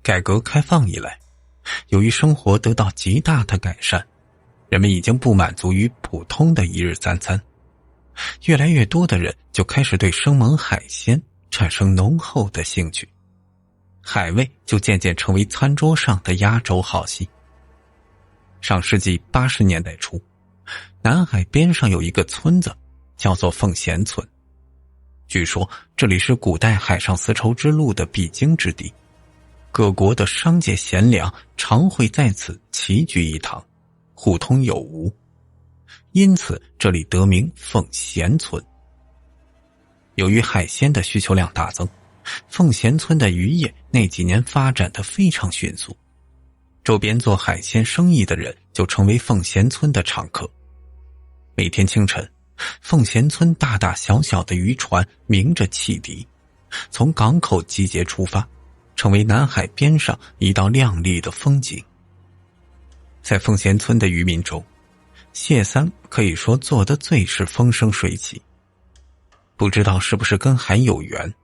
改革开放以来，由于生活得到极大的改善，人们已经不满足于普通的一日三餐，越来越多的人就开始对生猛海鲜产生浓厚的兴趣，海味就渐渐成为餐桌上的压轴好戏。上世纪80年代初，南海边上有一个村子，叫做奉贤村。据说这里是古代海上丝绸之路的必经之地，各国的商界贤良常会在此齐聚一堂，互通有无，因此这里得名奉贤村。由于海鲜的需求量大增，奉贤村的渔业那几年发展得非常迅速，周边做海鲜生意的人就成为奉贤村的常客。每天清晨，奉贤村大大小小的渔船鸣着汽笛，从港口集结出发，成为南海边上一道亮丽的风景。在奉贤村的渔民中，谢三可以说做得最是风生水起。不知道是不是跟海有缘，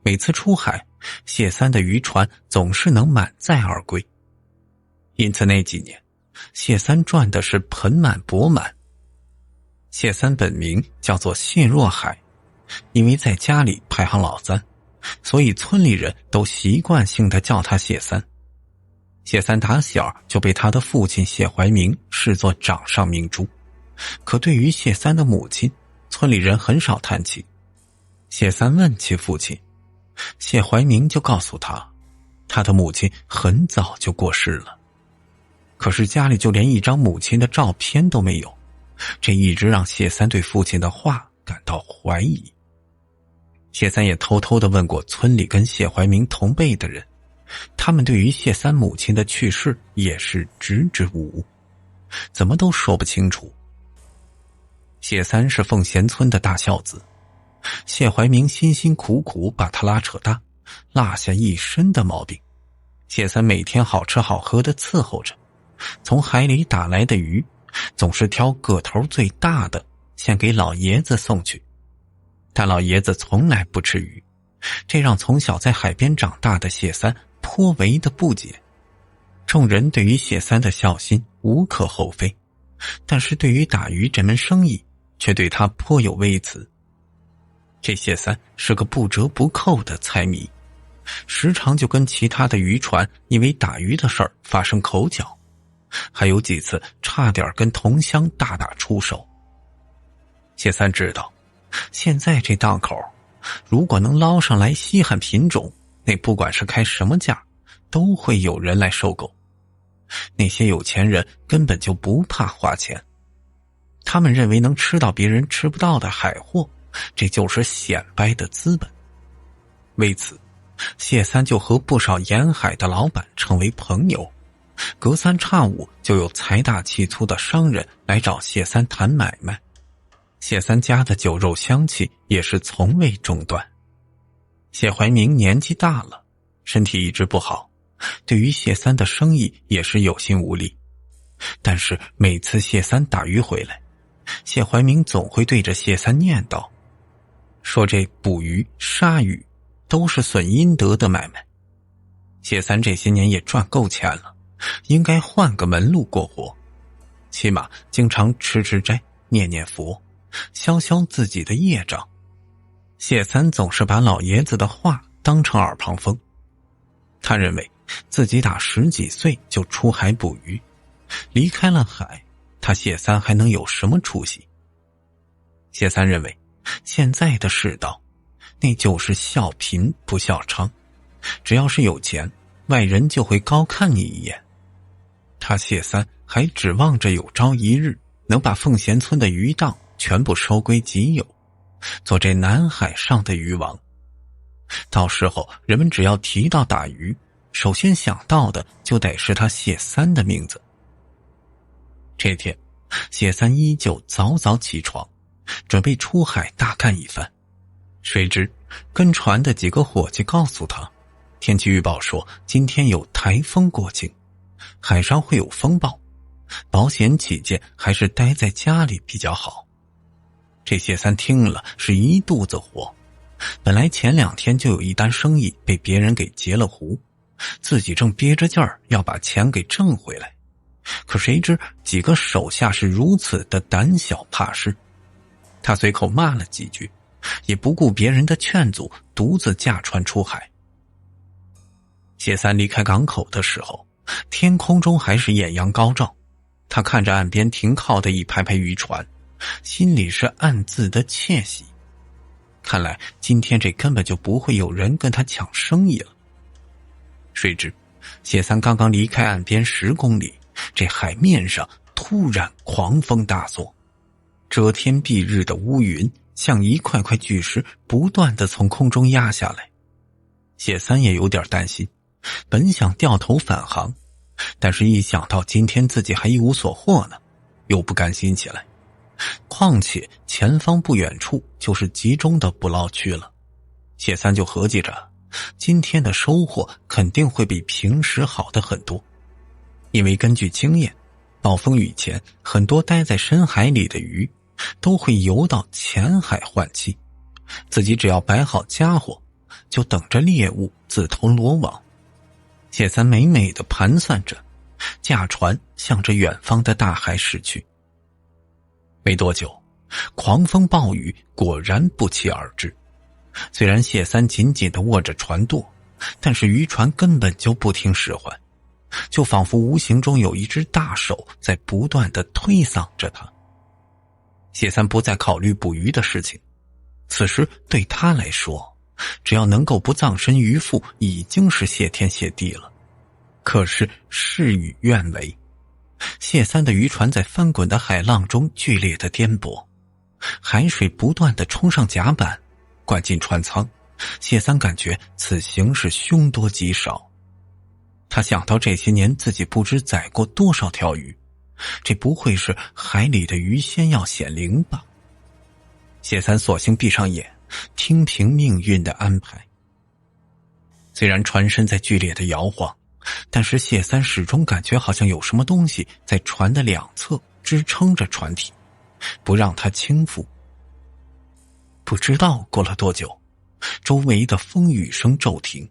每次出海，谢三的渔船总是能满载而归。因此那几年，谢三赚的是盆满钵满。谢三本名叫做谢若海，因为在家里排行老三，所以村里人都习惯性地叫他谢三。谢三打小就被他的父亲谢怀明视作掌上明珠，可对于谢三的母亲，村里人很少谈起。谢三问起父亲，谢怀明就告诉他，他的母亲很早就过世了。可是家里就连一张母亲的照片都没有，这一直让谢三对父亲的话感到怀疑。谢三也偷偷地问过村里跟谢怀明同辈的人，他们对于谢三母亲的去世也是支支吾吾，怎么都说不清楚。谢三是奉贤村的大孝子，谢怀明辛辛苦苦把他拉扯大，落下一身的毛病。谢三每天好吃好喝的伺候着，从海里打来的鱼总是挑个头最大的先给老爷子送去，但老爷子从来不吃鱼，这让从小在海边长大的谢三颇为的不解。众人对于谢三的孝心无可厚非，但是对于打鱼这门生意却对他颇有微词。这谢三是个不折不扣的财迷，时常就跟其他的渔船因为打鱼的事儿发生口角，还有几次差点跟同乡大打出手。谢三知道，现在这档口，如果能捞上来稀罕品种，那不管是开什么价，都会有人来收购。那些有钱人根本就不怕花钱，他们认为能吃到别人吃不到的海货，这就是显摆的资本。为此，谢三就和不少沿海的老板成为朋友，隔三差五就有财大气粗的商人来找谢三谈买卖。谢三家的酒肉香气也是从未中断。谢怀明年纪大了，身体一直不好，对于谢三的生意也是有心无力。但是每次谢三打鱼回来，谢怀明总会对着谢三念叨，说这捕鱼杀鱼都是损阴德的买卖。谢三这些年也赚够钱了，应该换个门路过活，起码经常吃吃斋，念念佛，消消自己的业障。谢三总是把老爷子的话当成耳旁风，他认为自己打10几岁就出海捕鱼，离开了海，他谢三还能有什么出息？谢三认为现在的世道，那就是笑贫不笑娼，只要是有钱，外人就会高看你一眼。他谢三还指望着有朝一日能把奉贤村的鱼档全部收归己有，做这南海上的鱼王。到时候人们只要提到打鱼，首先想到的就得是他谢三的名字。这天，谢三依旧早早起床，准备出海大干一番。谁知跟船的几个伙计告诉他，天气预报说今天有台风过境，海上会有风暴，保险起见还是待在家里比较好。这谢三听了是一肚子火，本来前2天就有一单生意被别人给截了胡，自己正憋着劲儿要把钱给挣回来，可谁知几个手下是如此的胆小怕事，他随口骂了几句，也不顾别人的劝阻，独自驾船出海。谢三离开港口的时候，天空中还是艳阳高照，他看着岸边停靠的一排排渔船，心里是暗自的窃喜。看来今天这根本就不会有人跟他抢生意了。谁知谢三刚刚离开岸边10公里，这海面上突然狂风大作，遮天蔽日的乌云像一块块巨石不断地从空中压下来。谢三也有点担心，本想掉头返航，但是一想到今天自己还一无所获呢，又不甘心起来。况且前方不远处就是集中的捕捞区了，谢三就合计着今天的收获肯定会比平时好的很多。因为根据经验，暴风雨前很多待在深海里的鱼都会游到浅海换气，自己只要摆好家伙，就等着猎物自投罗网。谢三美美地盘算着，驾船向着远方的大海驶去。没多久，狂风暴雨果然不期而至。虽然谢三紧紧地握着船舵，但是渔船根本就不听使唤，就仿佛无形中有一只大手在不断地推搡着他。谢三不再考虑捕鱼的事情，此时对他来说，只要能够不葬身鱼腹已经是谢天谢地了。可是事与愿违，谢三的渔船在翻滚的海浪中剧烈的颠簸，海水不断地冲上甲板，灌进船舱。谢三感觉此行是凶多吉少。他想到这些年自己不知宰过多少条鱼，这不会是海里的鱼仙要显灵吧？谢三索性闭上眼，听凭命运的安排。虽然船身在剧烈的摇晃，但是谢三始终感觉好像有什么东西在船的两侧支撑着船体，不让它倾覆。不知道过了多久，周围的风雨声骤停，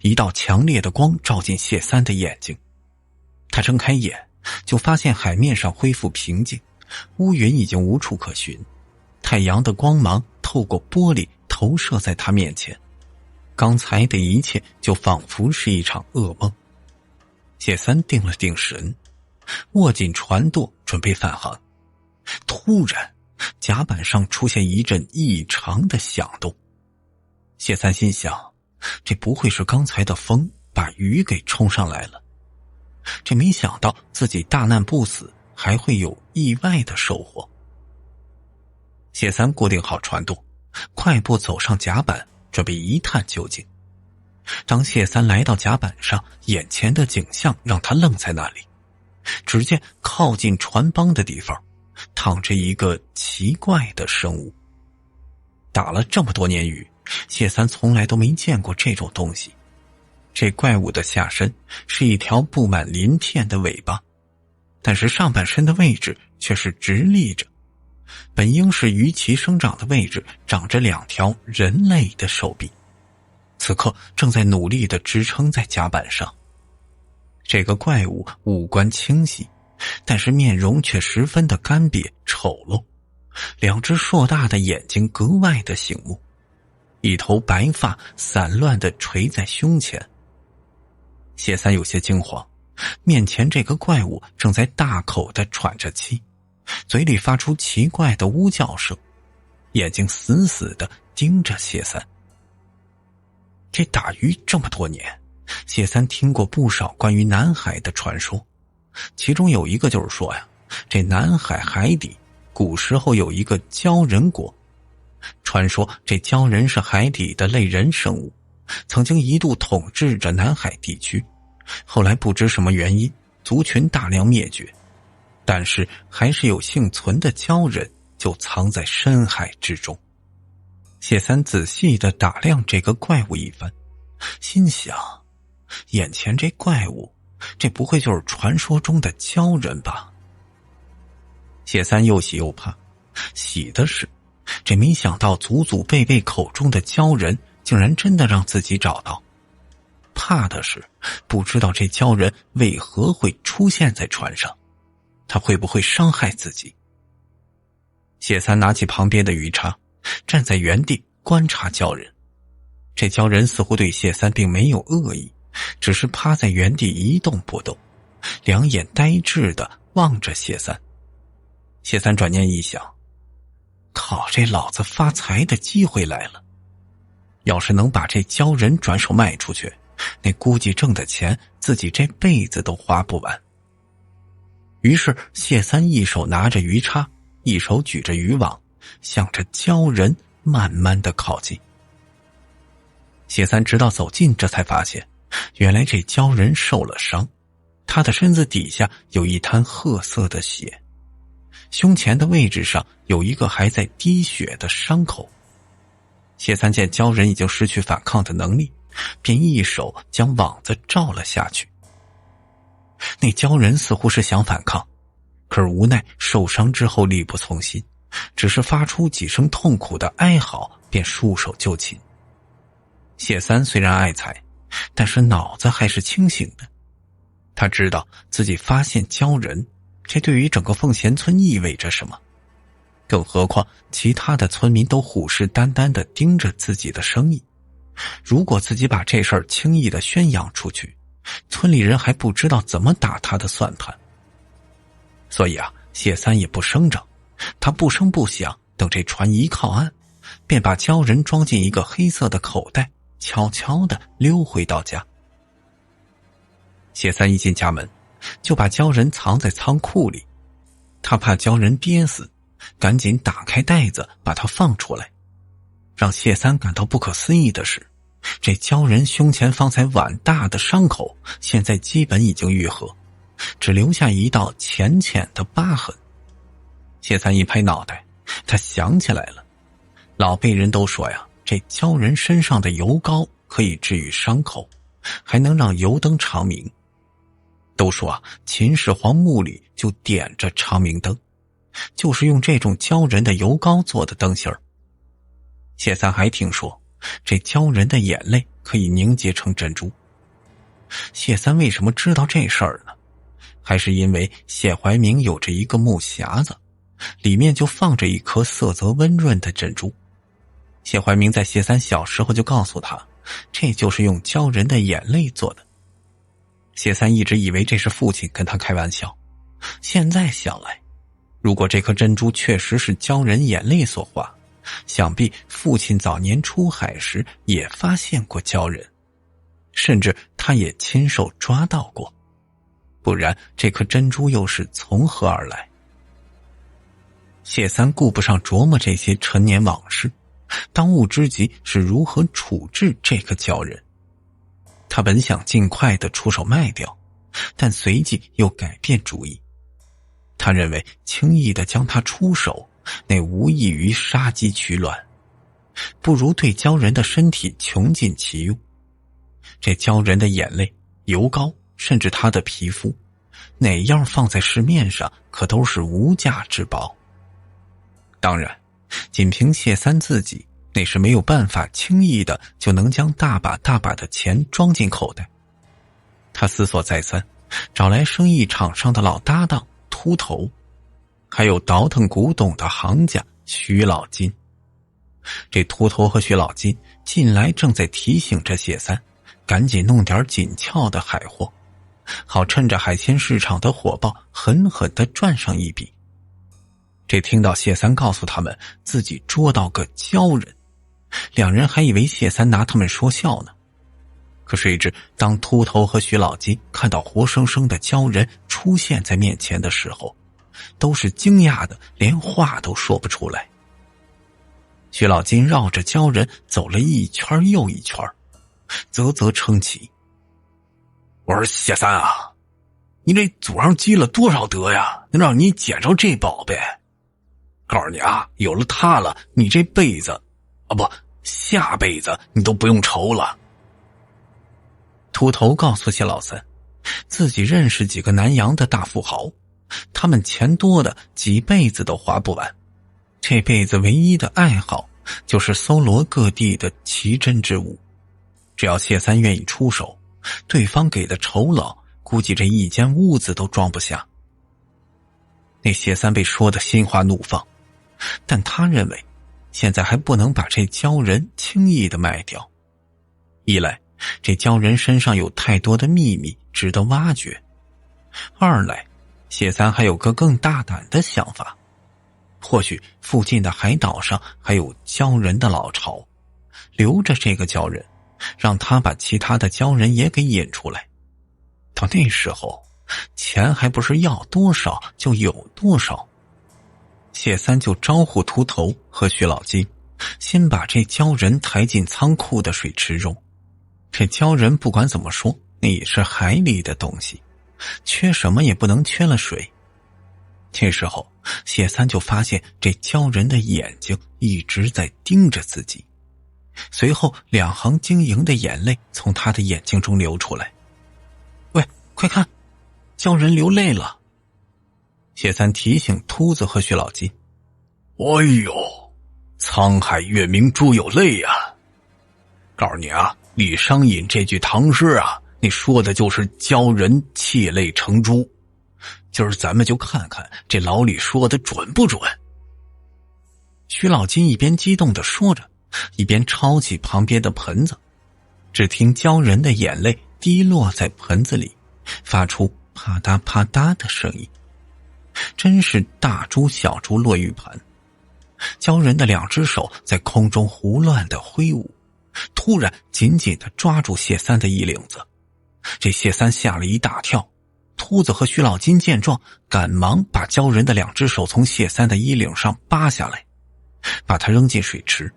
一道强烈的光照进谢三的眼睛。他睁开眼，就发现海面上恢复平静，乌云已经无处可寻，太阳的光芒透过玻璃投射在他面前，刚才的一切就仿佛是一场噩梦。谢三定了定神，握紧船舵准备返航。突然甲板上出现一阵异常的响动。谢三心想，这不会是刚才的风把鱼给冲上来了？这没想到自己大难不死，还会有意外的收获。谢三固定好船舵，快步走上甲板，准备一探究竟。当谢三来到甲板上，眼前的景象让他愣在那里。只见靠近船帮的地方躺着一个奇怪的生物。打了这么多年鱼，谢三从来都没见过这种东西。这怪物的下身是一条布满鳞片的尾巴，但是上半身的位置却是直立着，本应是鱼鳍生长的位置长着2条人类的手臂，此刻正在努力地支撑在甲板上。这个怪物五官清晰，但是面容却十分的干瘪丑陋，2只硕大的眼睛格外的醒目，一头白发散乱地垂在胸前。谢三有些惊慌，面前这个怪物正在大口地喘着气，嘴里发出奇怪的呜叫声，眼睛死死地盯着谢三。这打鱼这么多年，谢三听过不少关于南海的传说，其中有一个就是说呀，这南海海底古时候有一个鲛人国，传说这鲛人是海底的类人生物，曾经一度统治着南海地区，后来不知什么原因，族群大量灭绝，但是还是有幸存的鲛人就藏在深海之中。谢三仔细地打量这个怪物一番，心想，眼前这怪物，这不会就是传说中的鲛人吧？谢三又喜又怕，喜的是这没想到祖祖辈辈口中的鲛人竟然真的让自己找到，怕的是，不知道这鲛人为何会出现在船上，他会不会伤害自己？谢三拿起旁边的鱼叉，站在原地观察鲛人。这鲛人似乎对谢三并没有恶意，只是趴在原地一动不动，两眼呆滞地望着谢三。谢三转念一想，靠，这老子发财的机会来了。要是能把这鲛人转手卖出去，那估计挣的钱自己这辈子都花不完。于是谢三一手拿着鱼叉，一手举着渔网，向着鲛人慢慢地靠近。谢三直到走近，这才发现原来这鲛人受了伤，他的身子底下有一滩褐色的血，胸前的位置上有一个还在滴血的伤口。谢三见鲛人已经失去反抗的能力，便一手将网子罩了下去。那鲛人似乎是想反抗，可是无奈受伤之后力不从心，只是发出几声痛苦的哀嚎，便束手就擒。谢三虽然爱财，但是脑子还是清醒的。他知道自己发现鲛人，这对于整个凤贤村意味着什么。更何况其他的村民都虎视眈眈地盯着自己的生意，如果自己把这事儿轻易地宣扬出去，村里人还不知道怎么打他的算盘。所以谢三也不声张，他不声不响，等这船一靠岸，便把鲛人装进一个黑色的口袋，悄悄地溜回到家。谢三一进家门，就把鲛人藏在仓库里，他怕鲛人憋死，赶紧打开袋子把它放出来。让谢三感到不可思议的是，这鲛人胸前方才碗大的伤口现在基本已经愈合，只留下一道浅浅的疤痕。谢三一拍脑袋，他想起来了，老辈人都说呀，这鲛人身上的油膏可以治愈伤口，还能让油灯长明。都说秦始皇墓里就点着长明灯，就是用这种鲛人的油膏做的灯芯儿。谢三还听说，这鲛人的眼泪可以凝结成珍珠。谢三为什么知道这事儿呢？还是因为谢怀明有着一个木匣子，里面就放着一颗色泽温润的珍珠。谢怀明在谢三小时候就告诉他，这就是用鲛人的眼泪做的。谢三一直以为这是父亲跟他开玩笑，现在想来，如果这颗珍珠确实是鲛人眼泪所化，想必父亲早年出海时也发现过鲛人，甚至他也亲手抓到过，不然这颗珍珠又是从何而来？谢三顾不上琢磨这些陈年往事，当务之急是如何处置这个鲛人。他本想尽快地出手卖掉，但随即又改变主意。他认为轻易地将他出手，那无异于杀鸡取卵，不如对鲛人的身体穷尽其用。这鲛人的眼泪、油膏，甚至他的皮肤，哪样放在市面上可都是无价之宝。当然，仅凭谢三自己，那是没有办法轻易的就能将大把大把的钱装进口袋。他思索再三，找来生意场上的老搭档秃头，还有倒腾古董的行家徐老金。这秃头和徐老金近来正在提醒着谢三，赶紧弄点紧俏的海货，好趁着海鲜市场的火爆狠狠地赚上一笔。这听到谢三告诉他们自己捉到个鲛人，两人还以为谢三拿他们说笑呢。可谁知当秃头和徐老金看到活生生的鲛人出现在面前的时候，都是惊讶的连话都说不出来。徐老金绕着鲛人走了一圈又一圈，啧啧称奇。我说谢三啊，你这祖上积了多少德呀，能让你捡着这宝贝？告诉你有了它了，你这辈子下辈子你都不用愁了。秃头告诉谢老三，自己认识几个南洋的大富豪，他们钱多的几辈子都花不完，这辈子唯一的爱好就是搜罗各地的奇珍之物。只要谢三愿意出手，对方给的酬劳估计这一间屋子都装不下。那谢三被说得心花怒放，但他认为现在还不能把这鲛人轻易的卖掉。一来这鲛人身上有太多的秘密值得挖掘，二来谢三还有个更大胆的想法，或许附近的海岛上还有鲛人的老巢，留着这个鲛人，让他把其他的鲛人也给引出来。到那时候钱还不是要多少就有多少。谢三就招呼秃头和徐老金先把这鲛人抬进仓库的水池中。这鲛人不管怎么说那也是海里的东西，缺什么也不能缺了水。这时候谢三就发现这鲛人的眼睛一直在盯着自己，随后2行晶莹的眼泪从他的眼睛中流出来。喂，快看，鲛人流泪了。谢三提醒秃子和徐老金。哎呦，沧海月明珠有泪啊。告诉你啊，李商隐这句唐诗啊，那说的就是鲛人泣泪成珠。今儿咱们就看看这老李说的准不准。徐老金一边激动地说着，一边抄起旁边的盆子，只听鲛人的眼泪滴落在盆子里，发出啪嗒啪嗒的声音，真是大珠小珠落玉盘。鲛人的2只手在空中胡乱地挥舞，突然紧紧地抓住谢三的衣领子。这谢三吓了一大跳，秃子和徐老金见状赶忙把鲛人的2只手从谢三的衣领上扒下来，把他扔进水池。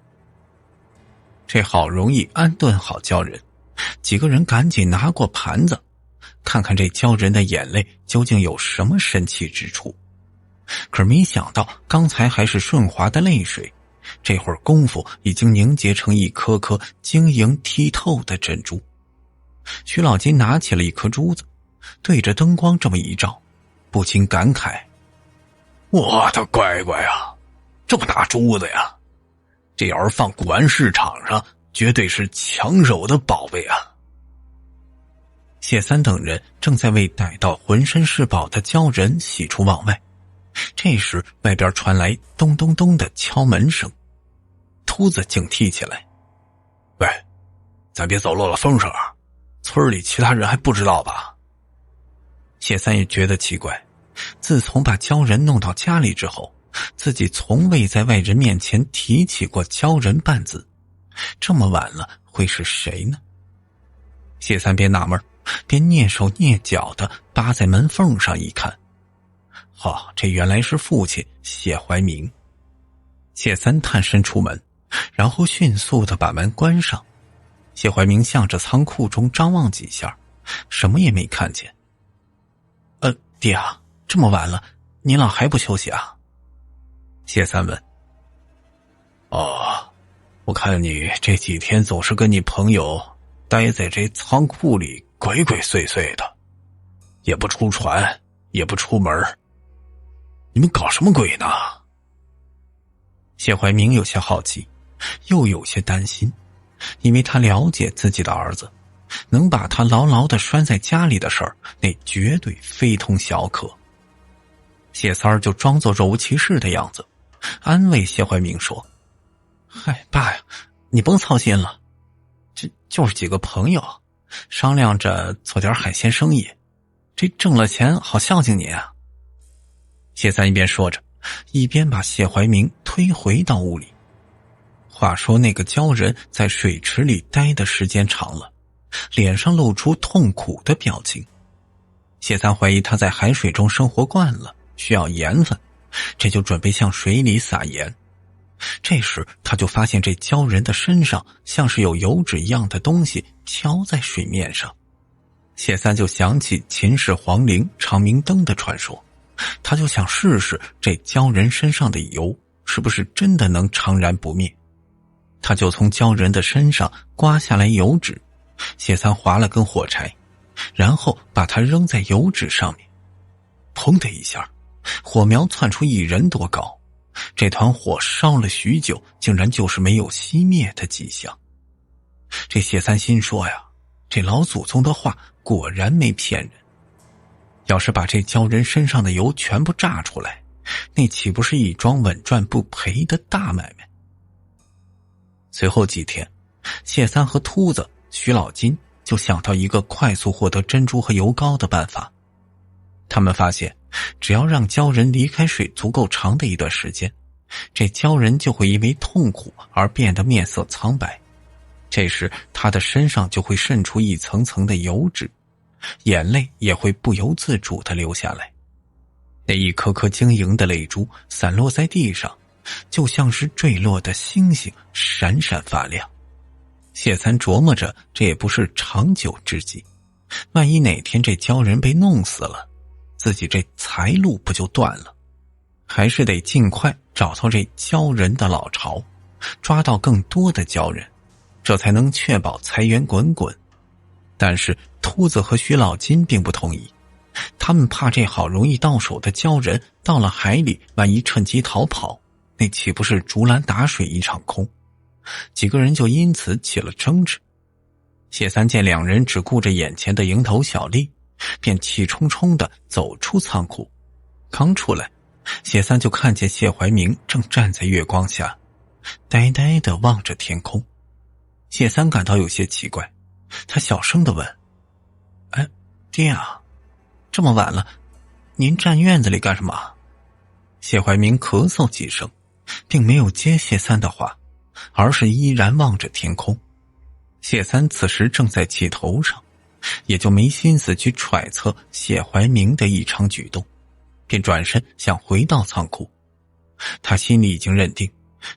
这好容易安顿好鲛人，几个人赶紧拿过盘子，看看这鲛人的眼泪究竟有什么神奇之处。可是没想到刚才还是顺滑的泪水，这会儿功夫已经凝结成一颗颗晶莹剔透的珍珠。徐老金拿起了一颗珠子，对着灯光这么一照，不禁感慨：我的乖乖啊，这么大珠子呀，这要是放古玩市场上绝对是抢手的宝贝啊。谢三等人正在为逮到浑身是宝的鲛人喜出望外，这时外边传来咚咚咚的敲门声。秃子警惕起来：喂，咱别走漏了风声啊，村里其他人还不知道吧？谢三也觉得奇怪，自从把鲛人弄到家里之后，自己从未在外人面前提起过鲛人半字，这么晚了会是谁呢？谢三边纳闷边蹑手蹑脚地扒在门缝上一看，这原来是父亲谢怀明。谢三探身出门，然后迅速地把门关上。谢怀明向着仓库中张望几下，什么也没看见。爹啊，这么晚了，您老还不休息啊？谢三问。我看你这几天总是跟你朋友待在这仓库里鬼鬼祟祟的，也不出船，也不出门，你们搞什么鬼呢？谢怀明有些好奇，又有些担心，因为他了解自己的儿子，能把他牢牢地拴在家里的事儿，那绝对非同小可。谢三儿就装作若无其事的样子，安慰谢怀明说：嗨，爸呀，你甭操心了，这就是几个朋友商量着做点海鲜生意，这挣了钱好孝敬你啊。谢三一边说着，一边把谢怀明推回到屋里。话说那个鲛人在水池里待的时间长了，脸上露出痛苦的表情。谢三怀疑他在海水中生活惯了，需要盐分，这就准备向水里撒盐。这时他就发现这鲛人的身上像是有油脂一样的东西飘在水面上。谢三就想起秦始皇陵长明灯的传说，他就想试试这鲛人身上的油是不是真的能长燃不灭。他就从鲛人的身上刮下来油脂，谢三划了根火柴，然后把它扔在油脂上面。砰的一下，火苗窜出1人多高，这团火烧了许久，竟然就是没有熄灭的迹象。这谢三心说呀，这老祖宗的话果然没骗人。要是把这鲛人身上的油全部榨出来，那岂不是一桩稳赚不赔的大买卖？随后几天，谢三和秃子、徐老金就想到一个快速获得珍珠和油膏的办法。他们发现，只要让鲛人离开水足够长的一段时间，这鲛人就会因为痛苦而变得面色苍白，这时他的身上就会渗出一层层的油脂，眼泪也会不由自主地流下来。那一颗颗晶莹的泪珠散落在地上，就像是坠落的星星，闪闪发亮。谢三琢磨着，这也不是长久之计，万一哪天这鲛人被弄死了，自己这财路不就断了？还是得尽快找到这鲛人的老巢，抓到更多的鲛人，这才能确保财源滚滚。但是秃子和徐老金并不同意，他们怕这好容易到手的鲛人到了海里，万一趁机逃跑，那岂不是竹篮打水一场空？几个人就因此起了争执。谢三见两人只顾着眼前的蝇头小利，便气冲冲地走出仓库。刚出来，谢三就看见谢怀明正站在月光下，呆呆地望着天空。谢三感到有些奇怪，他小声地问：“哎，爹啊，这么晚了，您站院子里干什么？”谢怀明咳嗽几声，并没有接谢三的话，而是依然望着天空。谢三此时正在气头上，也就没心思去揣测谢怀明的异常举动，便转身想回到仓库。他心里已经认定，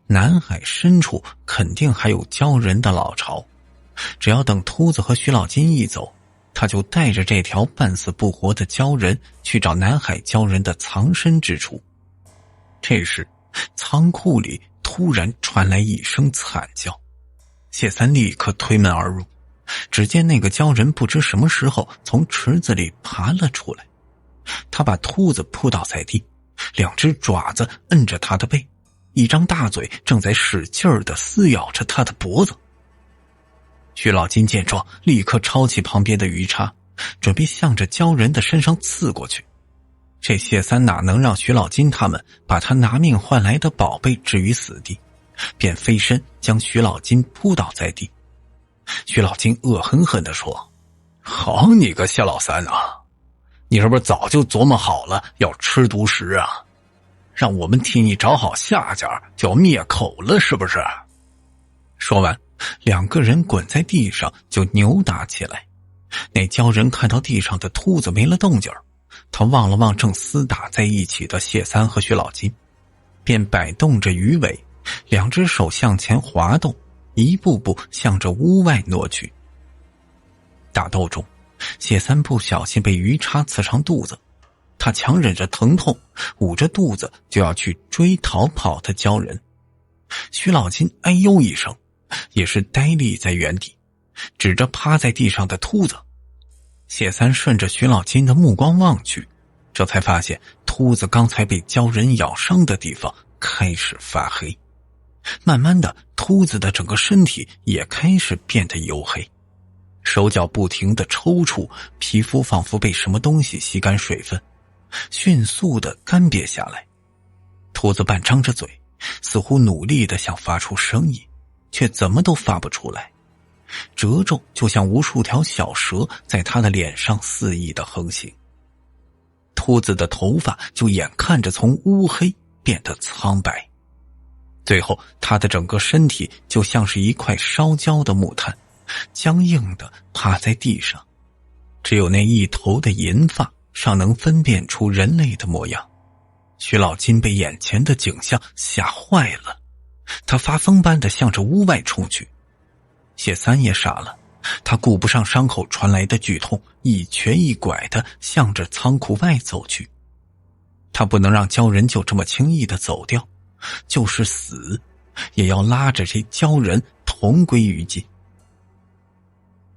南海深处肯定还有鲛人的老巢，只要等秃子和徐老金一走，他就带着这条半死不活的鲛人去找南海鲛人的藏身之处。这时，仓库里突然传来一声惨叫，谢三立刻推门而入，只见那个鲛人不知什么时候从池子里爬了出来，他把秃子扑倒在地，两只爪子摁着他的背，一张大嘴正在使劲儿地撕咬着他的脖子。徐老金见状，立刻抄起旁边的鱼叉，准备向着鲛人的身上刺过去。这谢三哪能让徐老金他们把他拿命换来的宝贝置于死地，便飞身将徐老金扑倒在地。徐老金恶狠狠地说：“好你个谢老三啊，你是不是早就琢磨好了要吃独食啊？让我们替你找好下家，就要灭口了是不是？”说完，两个人滚在地上就扭打起来。那鲛人看到地上的秃子没了动静，他望了望正厮打在一起的谢三和徐老金，便摆动着鱼尾，两只手向前滑动，一步步向着屋外挪去。打斗中，谢三不小心被鱼叉刺伤肚子，他强忍着疼痛，捂着肚子就要去追逃跑的鲛人。徐老金哎呦一声，也是呆立在原地，指着趴在地上的秃子。谢三顺着徐老金的目光望去，这才发现秃子刚才被鲛人咬伤的地方开始发黑，慢慢的，秃子的整个身体也开始变得黝黑，手脚不停地抽搐，皮肤仿佛被什么东西吸干水分，迅速地干瘪下来。秃子半张着嘴，似乎努力地想发出声音，却怎么都发不出来。褶皱就像无数条小蛇在他的脸上肆意地横行。秃子的头发就眼看着从乌黑变得苍白，最后他的整个身体就像是一块烧焦的木炭，僵硬地趴在地上，只有那一头的银发尚能分辨出人类的模样。徐老金被眼前的景象吓坏了，他发疯般地向着屋外冲去。谢三也傻了，他顾不上伤口传来的剧痛，一瘸一拐地向着仓库外走去。他不能让鲛人就这么轻易地走掉，就是死也要拉着这鲛人同归于尽。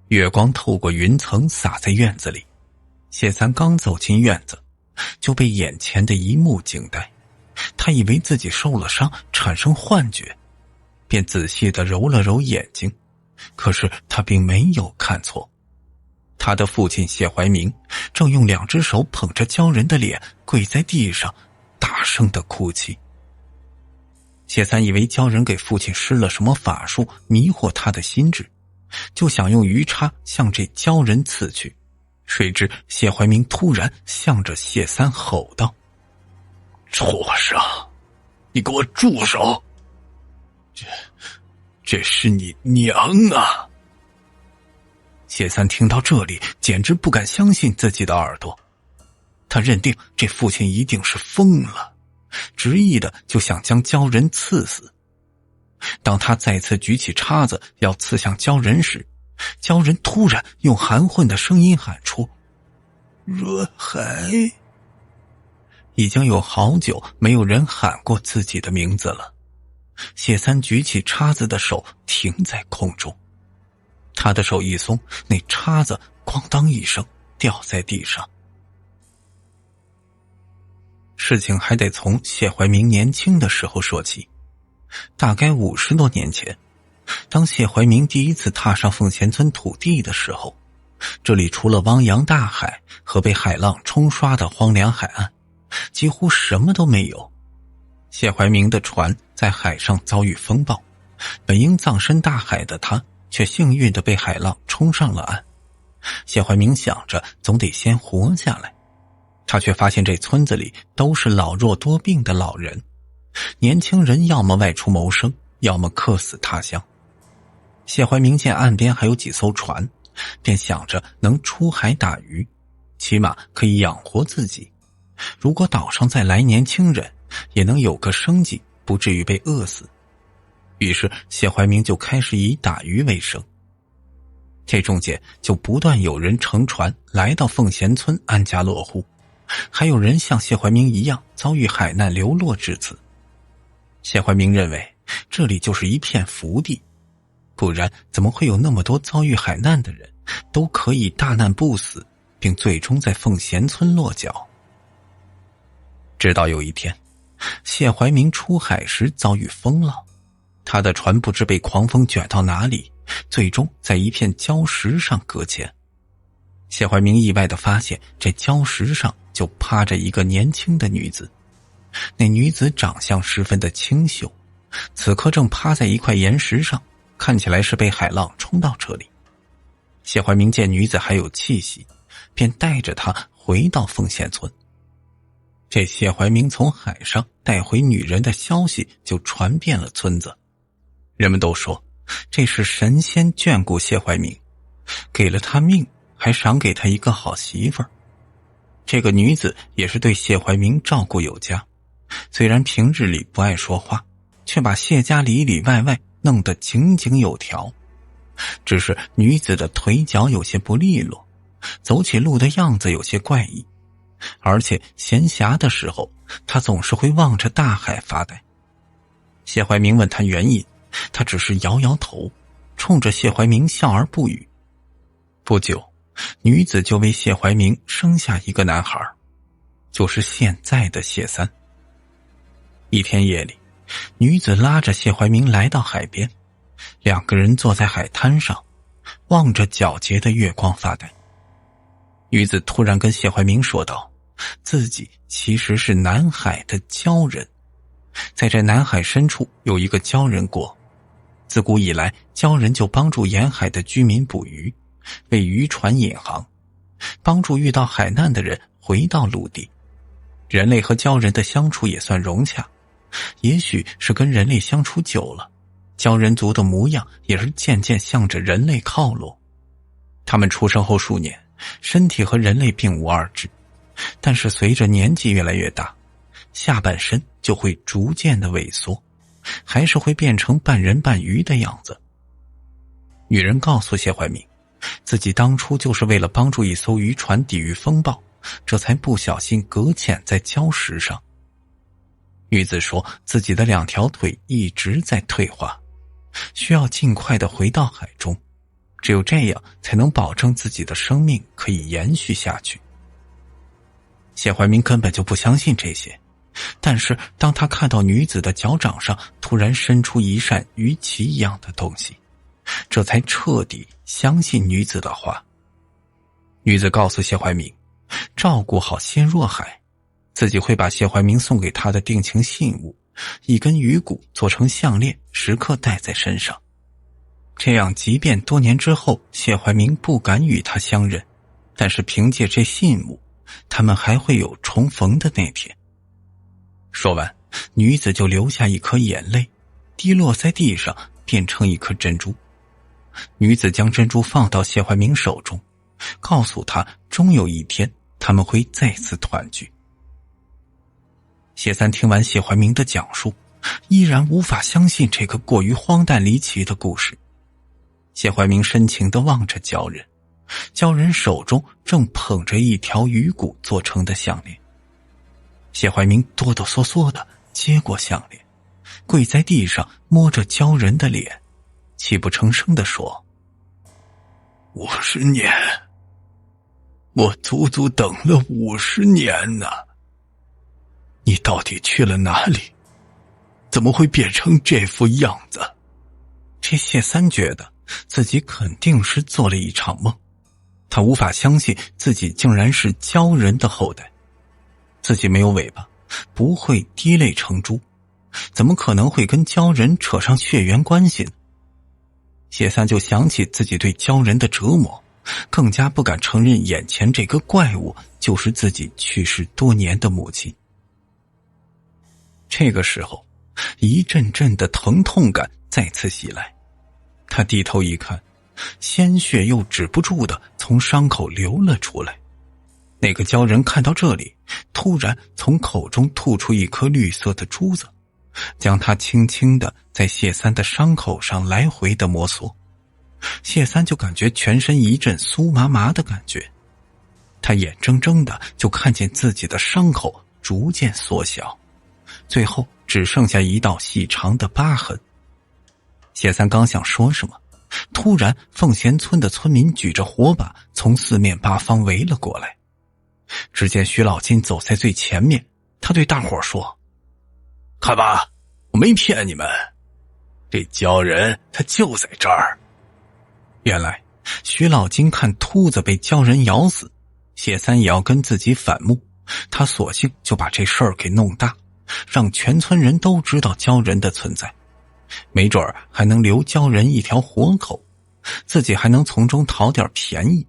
月光透过云层洒在院子里，谢三刚走进院子，就被眼前的一幕惊呆。他以为自己受了伤，产生幻觉，便仔细地揉了揉眼睛，可是他并没有看错，他的父亲谢怀明正用2只手捧着鲛人的脸跪在地上，大声地哭泣。谢三以为鲛人给父亲施了什么法术，迷惑他的心智，就想用鱼叉向这鲛人刺去，谁知谢怀明突然向着谢三吼道：“畜生，你给我住手！这是你娘啊！”谢三听到这里，简直不敢相信自己的耳朵。他认定这父亲一定是疯了，执意的就想将鲛人刺死。当他再次举起叉子要刺向鲛人时，鲛人突然用含混的声音喊出：“若海。”已经有好久没有人喊过自己的名字了。谢三举起叉子的手停在空中，他的手一松，那叉子咣当一声掉在地上。事情还得从谢怀明年轻的时候说起。大概50多年前，当谢怀明第一次踏上奉贤村土地的时候，这里除了汪洋大海和被海浪冲刷的荒凉海岸，几乎什么都没有。谢怀明的船在海上遭遇风暴，本应葬身大海的他却幸运地被海浪冲上了岸。谢怀明想着总得先活下来，他却发现这村子里都是老弱多病的老人，年轻人要么外出谋生，要么客死他乡。谢怀明见岸边还有几艘船，便想着能出海打鱼，起码可以养活自己。如果岛上再来年轻人，也能有个生计，不至于被饿死。于是谢怀明就开始以打鱼为生。这中间就不断有人乘船来到奉贤村安家落户，还有人像谢怀明一样遭遇海难流落至此。谢怀明认为这里就是一片福地，不然怎么会有那么多遭遇海难的人都可以大难不死，并最终在奉贤村落脚。直到有一天，谢怀明出海时遭遇风浪，他的船不知被狂风卷到哪里，最终在一片礁石上搁浅。谢怀明意外地发现，这礁石上就趴着一个年轻的女子。那女子长相十分的清秀，此刻正趴在一块岩石上，看起来是被海浪冲到这里。谢怀明见女子还有气息，便带着她回到奉贤村。这谢怀明从海上带回女人的消息就传遍了村子，人们都说这是神仙眷顾谢怀明，给了他命，还赏给他一个好媳妇儿。这个女子也是对谢怀明照顾有加，虽然平日里不爱说话，却把谢家里里外外弄得井井有条。只是女子的腿脚有些不利落，走起路的样子有些怪异，而且闲暇的时候她总是会望着大海发呆。谢怀明问她原因，她只是摇摇头，冲着谢怀明笑而不语。不久，女子就为谢怀明生下一个男孩，就是现在的谢三。一天夜里，女子拉着谢怀明来到海边，2个人坐在海滩上，望着皎洁的月光发呆。女子突然跟谢怀明说道，自己其实是南海的鲛人，在这南海深处有一个鲛人国，自古以来鲛人就帮助沿海的居民捕鱼，为渔船引航，帮助遇到海难的人回到陆地。人类和鲛人的相处也算融洽，也许是跟人类相处久了，鲛人族的模样也是渐渐向着人类靠拢。他们出生后数年，身体和人类并无二致，但是随着年纪越来越大，下半身就会逐渐的萎缩，还是会变成半人半鱼的样子。女人告诉谢怀明，自己当初就是为了帮助一艘渔船抵御风暴，这才不小心搁浅在礁石上。女子说自己的2条腿一直在退化，需要尽快的回到海中，只有这样才能保证自己的生命可以延续下去。谢怀明根本就不相信这些，但是当他看到女子的脚掌上突然伸出一扇鱼鳍一样的东西，这才彻底相信女子的话。女子告诉谢怀民，照顾好谢若海，自己会把谢怀民送给她的定情信物一根鱼骨做成项链，时刻带在身上。这样即便多年之后谢怀民不敢与她相认，但是凭借这信物，他们还会有重逢的那天。说完，女子就流下一颗眼泪，滴落在地上变成一颗珍珠。女子将珍珠放到谢怀民手中，告诉他终有一天他们会再次团聚。谢三听完谢怀民的讲述，依然无法相信这个过于荒诞离奇的故事。谢怀民深情地望着鲛人，鲛人手中正捧着一条鱼骨做成的项链。谢怀民哆哆嗦嗦地接过项链，跪在地上摸着鲛人的脸，泣不成声地说：“50年，我足足等了50年呢！你到底去了哪里？怎么会变成这副样子？”这谢三觉得自己肯定是做了一场梦，他无法相信自己竟然是鲛人的后代。自己没有尾巴，不会滴泪成珠，怎么可能会跟鲛人扯上血缘关系呢？谢三就想起自己对鲛人的折磨，更加不敢承认眼前这个怪物就是自己去世多年的母亲。这个时候，一阵阵的疼痛感再次袭来，他低头一看，鲜血又止不住的从伤口流了出来。那个鲛人看到这里，突然从口中吐出一颗绿色的珠子，将它轻轻的在谢三的伤口上来回的摩挲。谢三就感觉全身一阵酥麻麻的感觉，他眼睁睁的就看见自己的伤口逐渐缩小，最后只剩下一道细长的疤痕。谢三刚想说什么，突然凤贤村的村民举着火把从四面八方围了过来。只见徐老金走在最前面，他对大伙说：“看吧，我没骗你们，这鲛人他就在这儿。”原来徐老金看秃子被鲛人咬死，谢三也要跟自己反目，他索性就把这事儿给弄大，让全村人都知道鲛人的存在，没准还能留鲛人一条活口，自己还能从中讨点便宜，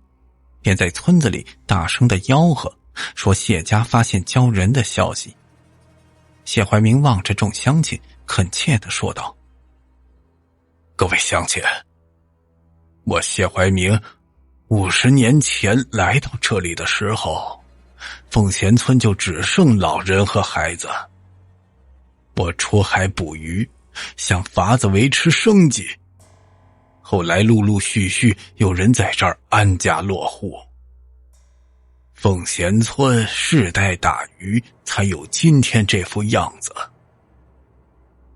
便在村子里大声的吆喝，说谢家发现鲛人的消息。谢怀民望着众乡亲，恳切地说道：“各位乡亲，我谢怀民50年前来到这里的时候，凤贤村就只剩老人和孩子。我出海捕鱼，想法子维持生计。后来陆陆续续有人在这儿安家落户，凤贤村世代打鱼，才有今天这副样子。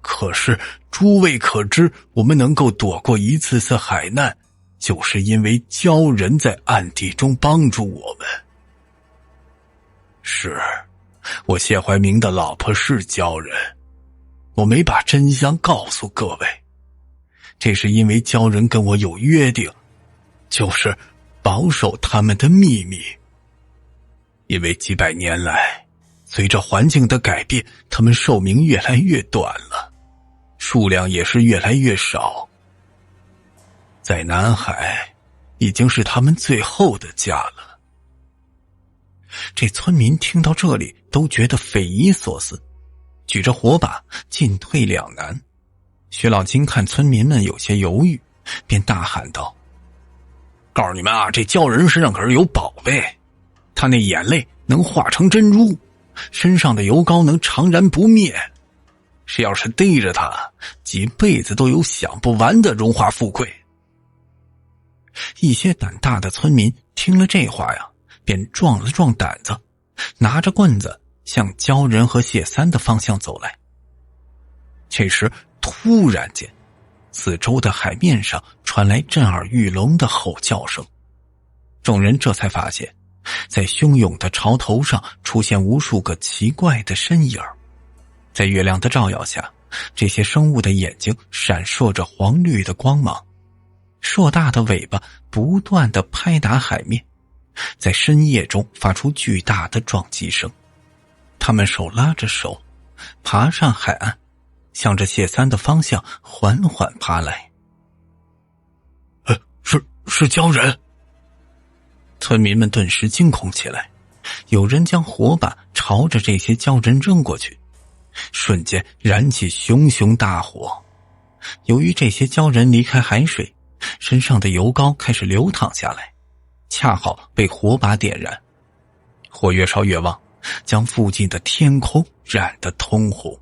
可是诸位可知，我们能够躲过一次次海难，就是因为鲛人在暗地中帮助我们。是，我谢怀民的老婆是鲛人，我没把真相告诉各位，这是因为鲛人跟我有约定，就是保守他们的秘密。因为几百年来，随着环境的改变，他们寿命越来越短了，数量也是越来越少。在南海，已经是他们最后的家了。这村民听到这里都觉得匪夷所思，举着火把进退两难。薛老金看村民们有些犹豫，便大喊道：“告诉你们啊，这鲛人身上可是有宝贝，他那眼泪能化成珍珠，身上的油膏能常燃不灭，谁要是逮着他，几辈子都有享不完的荣华富贵。”一些胆大的村民听了这话呀，便壮了壮胆子，拿着棍子向鲛人和谢三的方向走来。这时突然间，四周的海面上传来震耳欲聋的吼叫声，众人这才发现，在汹涌的潮头上出现无数个奇怪的身影，在月亮的照耀下，这些生物的眼睛闪烁着黄绿的光芒，硕大的尾巴不断地拍打海面，在深夜中发出巨大的撞击声。他们手拉着手，爬上海岸，向着谢三的方向缓缓爬来。是鲛人！村民们顿时惊恐起来，有人将火把朝着这些鲛人扔过去，瞬间燃起熊熊大火。由于这些鲛人离开海水，身上的油膏开始流淌下来，恰好被火把点燃，火越烧越旺，将附近的天空染得通红。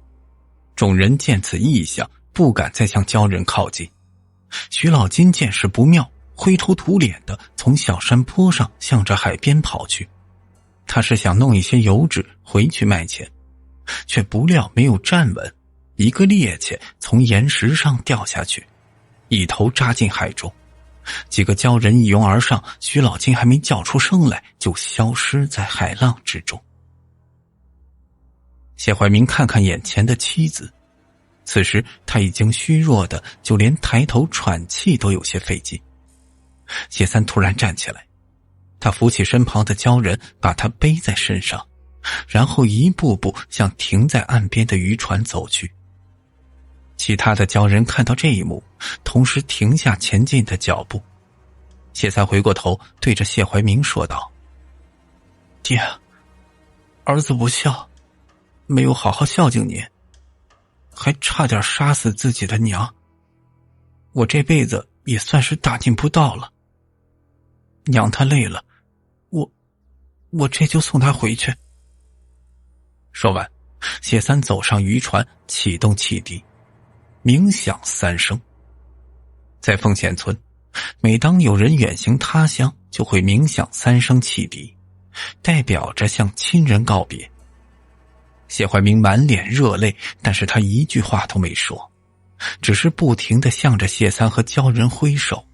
众人见此异象，不敢再向鲛人靠近。徐老金见势不妙，灰头土脸的从小山坡上向着海边跑去。他是想弄一些油纸回去卖钱，却不料没有站稳，一个趔趄从岩石上掉下去，一头扎进海中。几个鲛人一拥而上，徐老金还没叫出声来，就消失在海浪之中。谢怀民看看眼前的妻子，此时他已经虚弱的就连抬头喘气都有些费劲。谢三突然站起来，他扶起身旁的鲛人，把他背在身上，然后一步步向停在岸边的渔船走去。其他的鲛人看到这一幕，同时停下前进的脚步。谢三回过头对着谢怀民说道：爹，儿子不孝，没有好好孝敬您，还差点杀死自己的娘，我这辈子也算是大逆不道了。娘她累了，我这就送她回去。说完，谢三走上渔船，启动汽笛，鸣响3声。在凤仙村，每当有人远行他乡，就会鸣响3声汽笛，代表着向亲人告别。谢怀民满脸热泪，但是他一句话都没说，只是不停地向着谢三和鲛人挥手，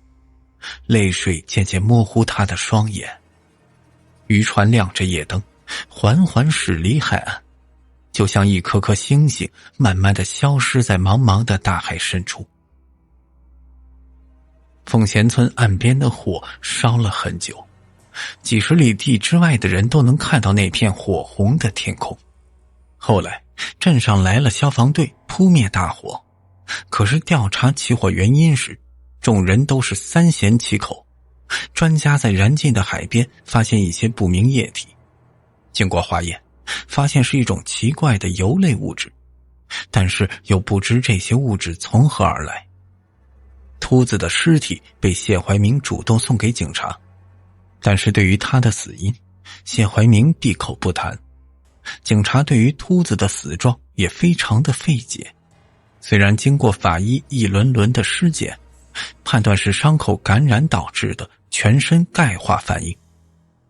泪水渐渐模糊他的双眼。渔船亮着夜灯，缓缓驶离海岸，就像一颗颗星星，慢慢地消失在茫茫的大海深处。凤贤村岸边的火烧了很久，几十里地之外的人都能看到那片火红的天空。后来镇上来了消防队扑灭大火，可是调查起火原因时，众人都是三缄其口。专家在燃尽的海边发现一些不明液体，经过化验，发现是一种奇怪的油类物质，但是又不知这些物质从何而来。秃子的尸体被谢怀民主动送给警察，但是对于他的死因，谢怀民闭口不谈。警察对于秃子的死状也非常的费解，虽然经过法医一轮轮的尸检，判断是伤口感染导致的全身钙化反应，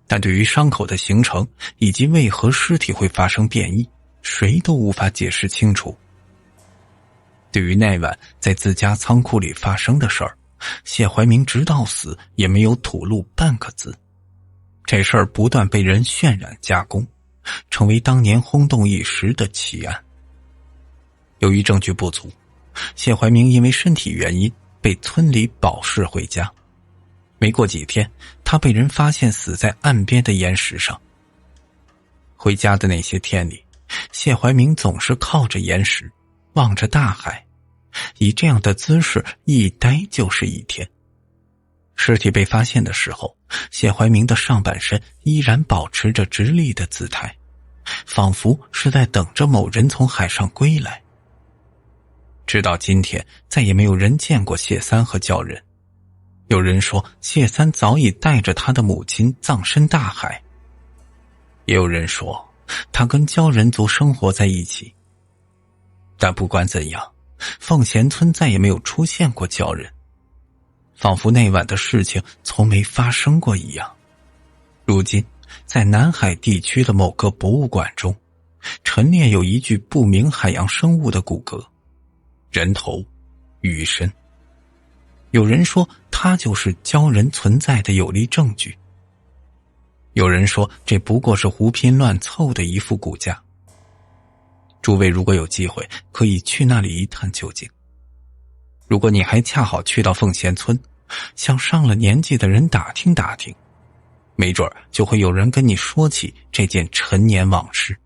但对于伤口的形成以及为何尸体会发生变异，谁都无法解释清楚。对于那晚在自家仓库里发生的事儿，谢怀民直到死也没有吐露半个字。这事儿不断被人渲染加工，成为当年轰动一时的奇案。由于证据不足，谢怀民因为身体原因被村里保释回家。没过几天，他被人发现死在岸边的岩石上。回家的那些天里，谢怀民总是靠着岩石，望着大海，以这样的姿势一待就是一天。尸体被发现的时候，谢怀民的上半身依然保持着直立的姿态，仿佛是在等着某人从海上归来。直到今天，再也没有人见过谢三和鲛人。有人说谢三早已带着他的母亲葬身大海，也有人说他跟鲛人族生活在一起。但不管怎样，凤贤村再也没有出现过鲛人，仿佛那晚的事情从没发生过一样。如今在南海地区的某个博物馆中，陈列有一具不明海洋生物的骨骼，人头鱼身。有人说它就是鲛人存在的有力证据，有人说这不过是胡拼乱凑的一副骨架。诸位如果有机会，可以去那里一探究竟。如果你还恰好去到凤贤村，向上了年纪的人打听打听，没准就会有人跟你说起这件陈年往事。